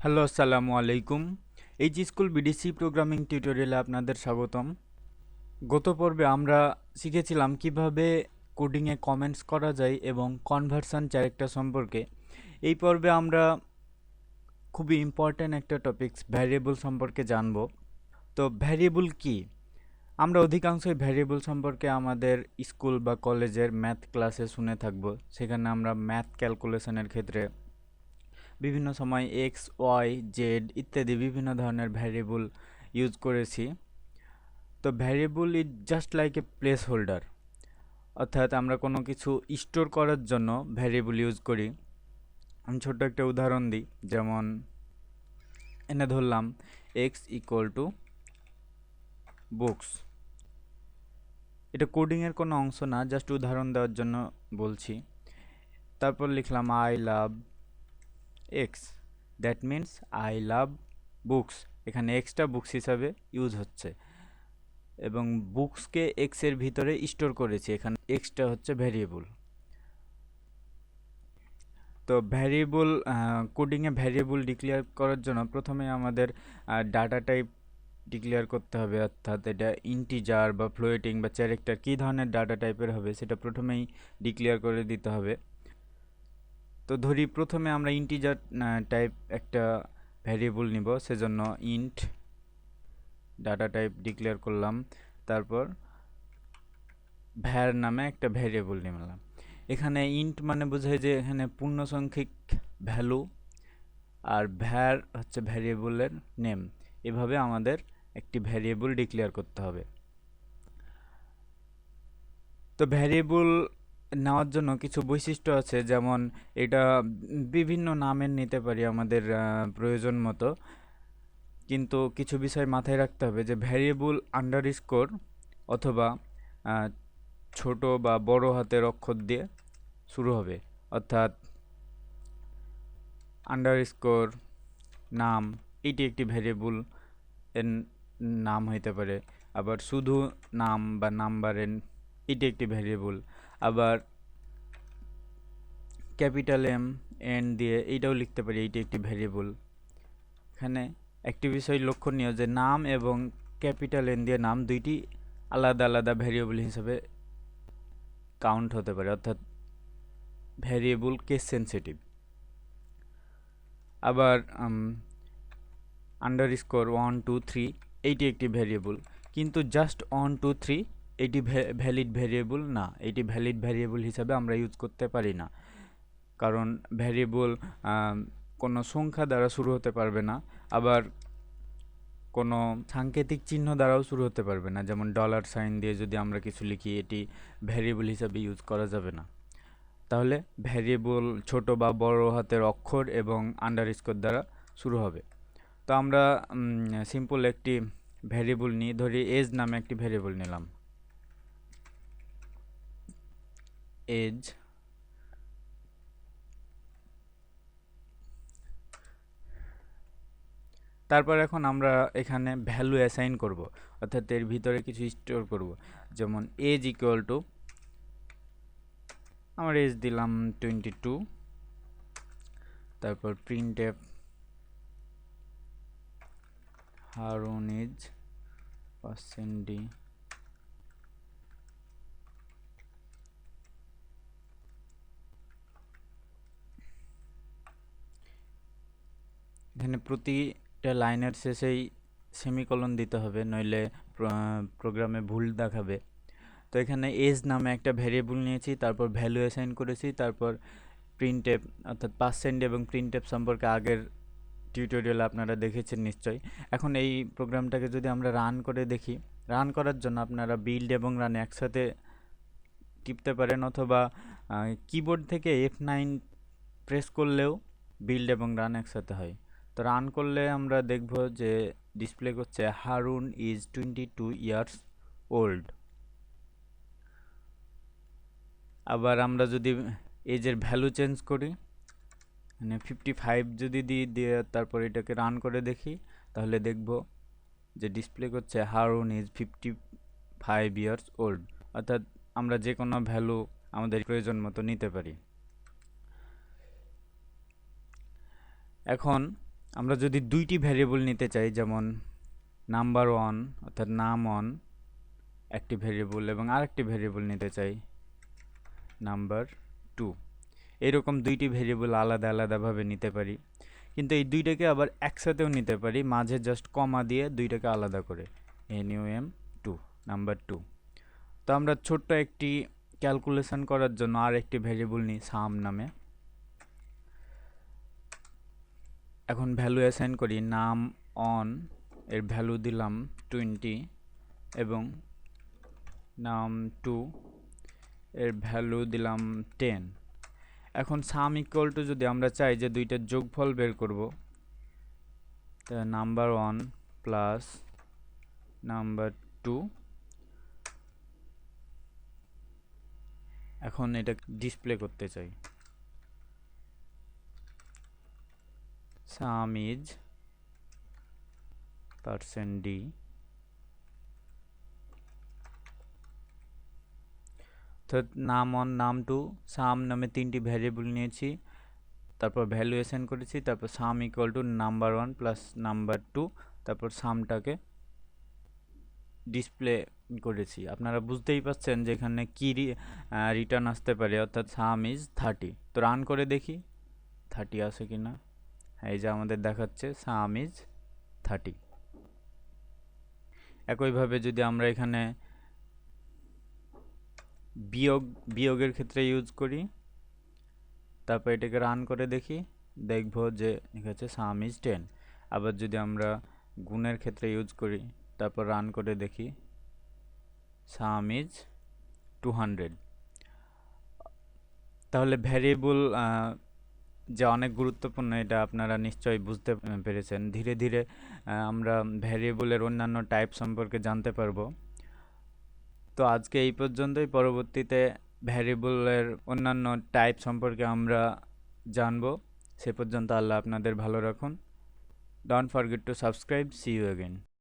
Hello, আসসালামু আলাইকুম। H school BDC programming টিউটোরিয়ালে আপনাদের স্বাগতম। গত পর্বে আমরা শিখেছিলাম কিভাবে কোডিংয়ে কমেন্টস করা যায় এবং কনভার্সন ক্যারেক্টার সম্পর্কে। এই পর্বে আমরা খুবই ইম্পর্ট্যান্ট একটা টপিকস ভ্যারিয়েবল সম্পর্কে জানব। তো ভ্যারিয়েবল কি? আমরা অধিকাংশই ভ্যারিয়েবল সম্পর্কে আমাদের স্কুল বা কলেজের ম্যাথ ক্লাসে শুনে থাকব। সেখানে আমরা ম্যাথ ক্যালকুলেশনের ক্ষেত্রে বিভিন্ন সময় এক্স ওয়াই জেড ইত্যাদি বিভিন্ন ধরনের ভ্যারিয়েবল ইউজ করেছি। তো variable is just like a place holder, অর্থাৎ আমরা কোনো কিছু স্টোর করার জন্য ভ্যারিয়েবল ইউজ করি। আমি ছোট্ট একটা উদাহরণ দিই, যেমন এনে ধরলাম এক্স ইকুয়াল টু বুকস। এটা কোডিংয়ের কোনো অংশ না, জাস্ট উদাহরণ দেওয়ার জন্য বলছি। তারপর লিখলাম I love x, that means I love books. এখানে এক্সটা বুকস হিসাবে ইউজ হচ্ছে এবং বুকসকে এক্স এর ভিতরে স্টোর করেছি। এখানে এক্সটা হচ্ছে ভ্যারিয়েবল। তো ভ্যারিয়েবল কোডিংয়ে ভ্যারিয়েবল ডিক্লেয়ার করার জন্য প্রথমে আমাদের ডাটা টাইপ ডিক্লেয়ার করতে হবে, অর্থাৎ এটা ইন্টিজার বা ফ্লোটিং বা ক্যারেক্টার কী ধরনের ডাটা টাইপের হবে সেটা প্রথমেই ডিক্লেয়ার করে দিতে হবে। তো ধরি প্রথমে আমরা ইন্টিজার টাইপ একটা ভ্যারিয়েবল নিব, সেজন্য ইন্ট ডাটা টাইপ ডিক্লেয়ার করলাম, তারপর ভ্যার নামে একটা ভ্যারিয়েবল নিলাম। এখানে ইন্ট মানে বোঝায় যে এখানে পূর্ণসংখ্যিক ভ্যালু, আর ভ্যার হচ্ছে ভ্যারিয়েবলের নেম। এভাবে আমাদের একটি ভ্যারিয়েবল ডিক্লেয়ার করতে হবে। তো ভ্যারিয়েবল নেওয়ার জন্য কিছু বৈশিষ্ট্য আছে, যেমন এটা বিভিন্ন নামের নিতে পারি আমাদের প্রয়োজন মতো, কিন্তু কিছু বিষয় মাথায় রাখতে হবে যে ভ্যারিয়েবল আন্ডারস্কোর অথবা ছোট বা বড় হাতের অক্ষর দিয়ে শুরু হবে, অর্থাৎ আন্ডারস্কোর নাম এটি একটি ভ্যারিয়েবল এর নাম হইতে পারে। আবার শুধু নাম বা নাম্বারের এটি একটি ভ্যারিয়েবল। আবার ক্যাপিটাল এম এন দিয়ে এইটাও লিখতে পারি, এইটি একটি ভ্যারিয়েবল। এখানে একটি বিষয় লক্ষণীয় যে নাম এবং ক্যাপিটাল এন দিয়ে নাম দুইটি আলাদা আলাদা ভ্যারিয়েবল হিসেবে কাউন্ট হতে পারে, অর্থাৎ ভ্যারিয়েবল কেস সেন্সিটিভ। আবার আন্ডারস্কোর 1 2 3 এইটি একটি ভ্যারিয়েবল, কিন্তু জাস্ট 1 2 3 এটি ভ্যালিড ভ্যারিয়েবল না। এটি ভ্যালিড ভ্যারিয়েবল হিসাবে আমরা ইউজ করতে পারি না, কারণ ভ্যারিয়েবল কোনো সংখ্যা দ্বারা শুরু হতে পারবে না, আবার কোনো সাংকেতিক চিহ্ন দ্বারাও শুরু হতে পারবে না। যেমন ডলার সাইন দিয়ে যদি আমরা কিছু লিখি, এটি ভ্যারিয়েবল হিসাবে ইউজ করা যাবে না। তাহলে ভ্যারিয়েবল ছোট বা বড় হাতের অক্ষর এবং আন্ডারস্কোর দ্বারা শুরু হবে। তো আমরা সিম্পল একটি ভ্যারিয়েবল নিই, ধরি এজ নামে একটি ভ্যারিয়েবল নিলাম, এজ। তারপর এখন আমরা এখানে ভ্যালু অ্যাসাইন করব, অর্থাৎ এর ভিতরে কিছু স্টোর করব। যেমন এজ ইকুয়াল টু, আমার এজ দিলাম 22, তারপর প্রিন্টএফ হারুন এজ %d, এখানে প্রতিটা লাইনের শেষেই সেমিকোলন দিতে হবে, নইলে প্রোগ্রামে ভুল দেখাবে। তো এখানে এজ নামে একটা ভ্যারিয়েবল নিয়েছি, তারপর ভ্যালু অ্যাসাইন করেছি, তারপর প্রিন্টএফ অর্থাৎ পার্সেন্ট এবং প্রিন্টএফ সম্পর্কে আগের টিউটোরিয়ালে আপনারা দেখেছেন নিশ্চয়ই। এখন এই প্রোগ্রামটাকে যদি আমরা রান করে দেখি, রান করার জন্য আপনারা বিল্ড এবং রান একসাথে টিপতে পারেন, অথবা কিবোর্ড থেকে F9 প্রেস করলেও বিল্ড এবং রান একসাথে হয়। তো রান করলে আমরা দেখব যে ডিসপ্লে করছে হারুন ইজ 22 ইয়ার্স ওল্ড। আবার আমরা যদি এজের ভ্যালু চেঞ্জ করি, মানে 55 যদি দিয়ে তারপর এটাকে রান করে দেখি, তাহলে দেখব যে ডিসপ্লে করছে হারুন ইজ 55 ইয়ার্স ওল্ড। অর্থাৎ আমরা যে কোনো ভ্যালু আমাদের প্রয়োজন মতো নিতে পারি। এখন আমরা যদি দুইটি ভ্যারিয়েবল নিতে চাই, যেমন নাম্বার ওয়ান অর্থাৎ নাম ওয়ান একটি ভ্যারিয়েবল এবং আরেকটি ভ্যারিয়েবল নিতে চাই নাম্বার টু, এরকম দুইটি ভ্যারিয়েবল আলাদা আলাদাভাবে নিতে পারি। কিন্তু এই দুইটাকে আবার একসাথেও নিতে পারি, মাঝে জাস্ট কমা দিয়ে দুইটাকে আলাদা করে NUM 2 নাম্বার টু। তো আমরা ছোট্ট একটি ক্যালকুলেশন করার জন্য আর একটি ভ্যারিয়েবল নিই সাম নামে। এখন ভ্যালু অ্যাসাইন করি, নাম অন এর ভ্যালু দিলাম 20 এবং নাম টু এর ভ্যালু দিলাম 10। এখন সাম ইকুয়াল টু যদি আমরা চাই যে দুইটার যোগফল বের করব, তাহলে number one plus number two, এখন এটা ডিসপ্লে করতে চাই সাম ইজ %d, তো নাম ওয়ান নাম টু সাম নামে তিনটি ভ্যারিয়েবল নিয়েছি, তারপর ভ্যালু অ্যাসাইন করেছি, তারপর sum equal to number one plus number two, তারপর সামটাকে ডিসপ্লে করেছি। আপনারা বুঝতেই পারছেন যে এখানে কি রিটার্ন আসতে পারে, অর্থাৎ সাম ইজ 30। তো রান করে দেখি 30 আসে কিনা। এই যে আমাদের দেখাচ্ছে সাম ইজ 30। একইভাবে যদি আমরা এখানে বিয়োগের ক্ষেত্রে ইউজ করি, তারপর এটাকে রান করে দেখি, দেখব যে এখানে সাম ইজ 10। আবার যদি আমরা গুণের ক্ষেত্রে ইউজ করি, তারপর রান করে দেখি সাম ইজ 200। তাহলে ভ্যারিয়েবল যে অনেক গুরুত্বপূর্ণ, এটা আপনারা নিশ্চয়ই বুঝতে পেরেছেন। ধীরে ধীরে আমরা ভ্যারিয়েবলের অন্যান্য টাইপ সম্পর্কে জানতে পারবো। তো আজকে এই পর্যন্তই, পরবর্তীতে ভ্যারিয়েবলের অন্যান্য টাইপ সম্পর্কে আমরা জানবো। সে পর্যন্ত আল্লাহ আপনাদের ভালো রাখুন। Don't forget to subscribe. See you again.